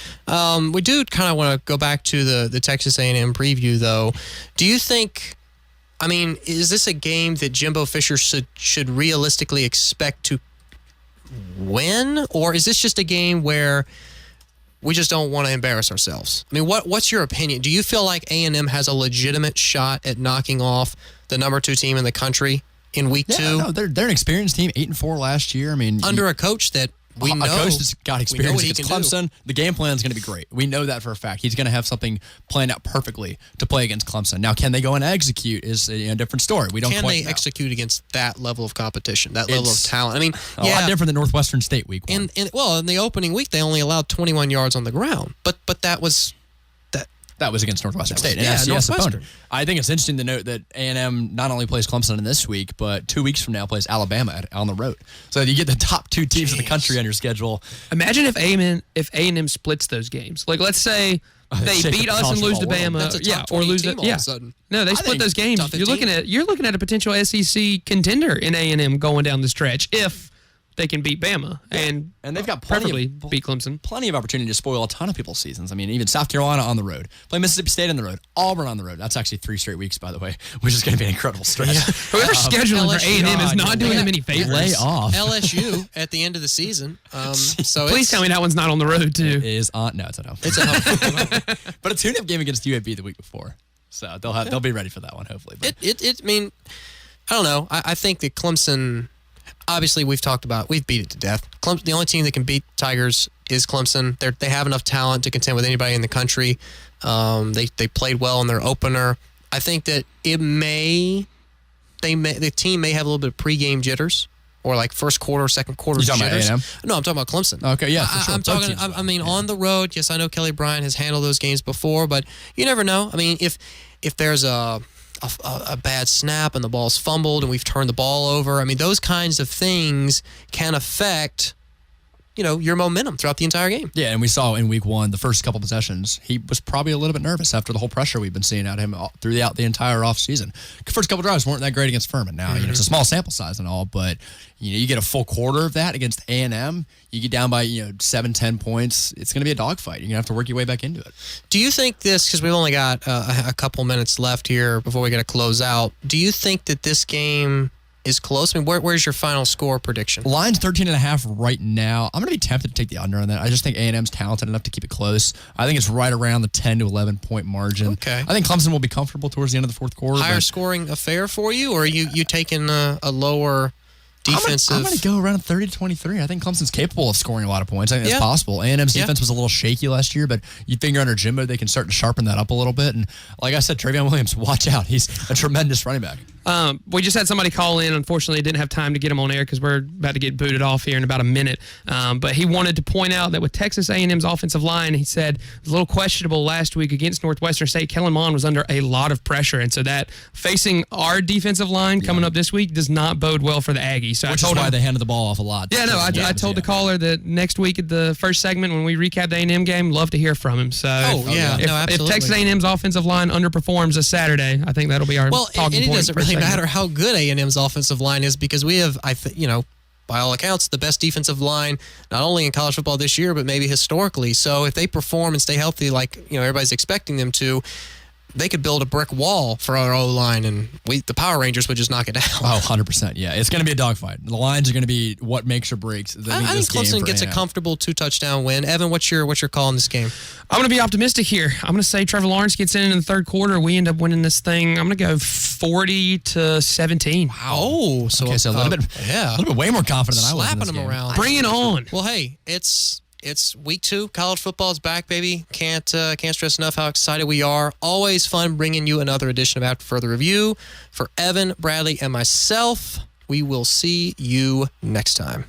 We do kind of want to go back to the Texas A&M preview, though. Do you think, is this a game that Jimbo Fisher should realistically expect to win? Or is this just a game where we just don't want to embarrass ourselves? What's your opinion? Do you feel like A&M has a legitimate shot at knocking off the number 2 team in the country in week 2? No, they're an experienced team, 8-4 last year. Under a coach that we know. A coach that's got experience against Clemson. Do. The game plan is going to be great. We know that for a fact. He's going to have something planned out perfectly to play against Clemson. Now, can they go and execute is a different story. We don't Can quite they know. execute against that level of competition, that level of talent? A lot different than Northwestern State week 1. In the opening week, they only allowed 21 yards on the ground. But that was... That was against Northwestern State, an FCS Northwestern. opponent. I think it's interesting to note that A&M not only plays Clemson in this week, but 2 weeks from now plays Alabama on the road. So you get the top 2 teams in the country on your schedule. Imagine if A&M splits those games. Like, let's say they beat us and lose to Bama, That's a top or 20 lose team all of a sudden. No, they split those games. You're looking at a potential SEC contender in A&M going down the stretch if they can beat Bama and they've got preferably beat Clemson. Plenty of opportunity to spoil a ton of people's seasons. Even South Carolina on the road, play Mississippi State on the road, Auburn on the road. That's actually 3 straight weeks, by the way, which is going to be an incredible stretch. Whoever's scheduling for A&M is not doing them any favors. Lay off. LSU at the end of the season. So please tell me that one's not on the road too. It is on. No, it's at home. It's at home. But a tune-up game against UAB the week before, so they'll be ready for that one hopefully. But. I don't know. I think that Clemson. Obviously, we've beat it to death. The only team that can beat Tigers is Clemson. They have enough talent to contend with anybody in the country. They played well in their opener. I think that the team may have a little bit of pregame jitters or like first quarter, second quarter You jitters. talking about A&M? No, I'm talking about Clemson. Okay, yeah, for sure. I'm talking. On the road. Yes, I know Kelly Bryant has handled those games before, but you never know. If there's a bad snap and the ball's fumbled and we've turned the ball over. Those kinds of things can affect, your momentum throughout the entire game. Yeah, and we saw in week 1, the first couple possessions, he was probably a little bit nervous after the whole pressure we've been seeing out of him throughout the entire offseason. First couple drives weren't that great against Furman. Now, it's a small sample size and all, but you get a full quarter of that against A&M. You get down by 7-10 points. It's going to be a dogfight. You're going to have to work your way back into it. Do you think this, because we've only got a couple minutes left here before we got to close out, do you think that this game is close? Where's your final score prediction? Line's 13.5 right now. I'm going to be tempted to take the under on that. I just think A&M's talented enough to keep it close. I think it's right around the 10 to 11 point margin. Okay. I think Clemson will be comfortable towards the end of the fourth quarter. Higher scoring affair for you, or are you taking a lower defensive? I'm going to go around 30 to 23. I think Clemson's capable of scoring a lot of points. I think that's possible. A&M's defense was a little shaky last year, but you figure under Jimbo they can start to sharpen that up a little bit. And like I said, Travion Williams, watch out. He's a tremendous running back. We just had somebody call in. Unfortunately, didn't have time to get him on air because we're about to get booted off here in about a minute. But he wanted to point out that with Texas A&M's offensive line, he said it was a little questionable last week against Northwestern State. Kellen Mond was under a lot of pressure, and so that facing our defensive line coming up this week does not bode well for the Aggies. So Which is why they handed the ball off a lot. Yeah, no, I told the caller that next week at the first segment when we recap the A&M game, love to hear from him. So if Texas A&M's offensive line underperforms this Saturday, I think that'll be our talking point. It doesn't really segment. matter how good A&M's offensive line is because we have, by all accounts, the best defensive line, not only in college football this year, but maybe historically. So if they perform and stay healthy like everybody's expecting them to, they could build a brick wall for our O-line, and the Power Rangers would just knock it down. Oh, 100%. Yeah, it's going to be a dogfight. The lines are going to be what makes or breaks. I think Clemson gets a comfortable 2-touchdown win. Evan, what's your call in this game? I'm going to be optimistic here. I'm going to say Trevor Lawrence gets in the third quarter. We end up winning this thing. I'm going to go 40-17. Wow. Oh, so a little bit way more confident than I was in this Slapping them game. around. Bring it on. Well, hey, it's week 2. College football is back, baby. Can't stress enough how excited we are. Always fun bringing you another edition of After Further Review. For Evan, Bradley, and myself, we will see you next time.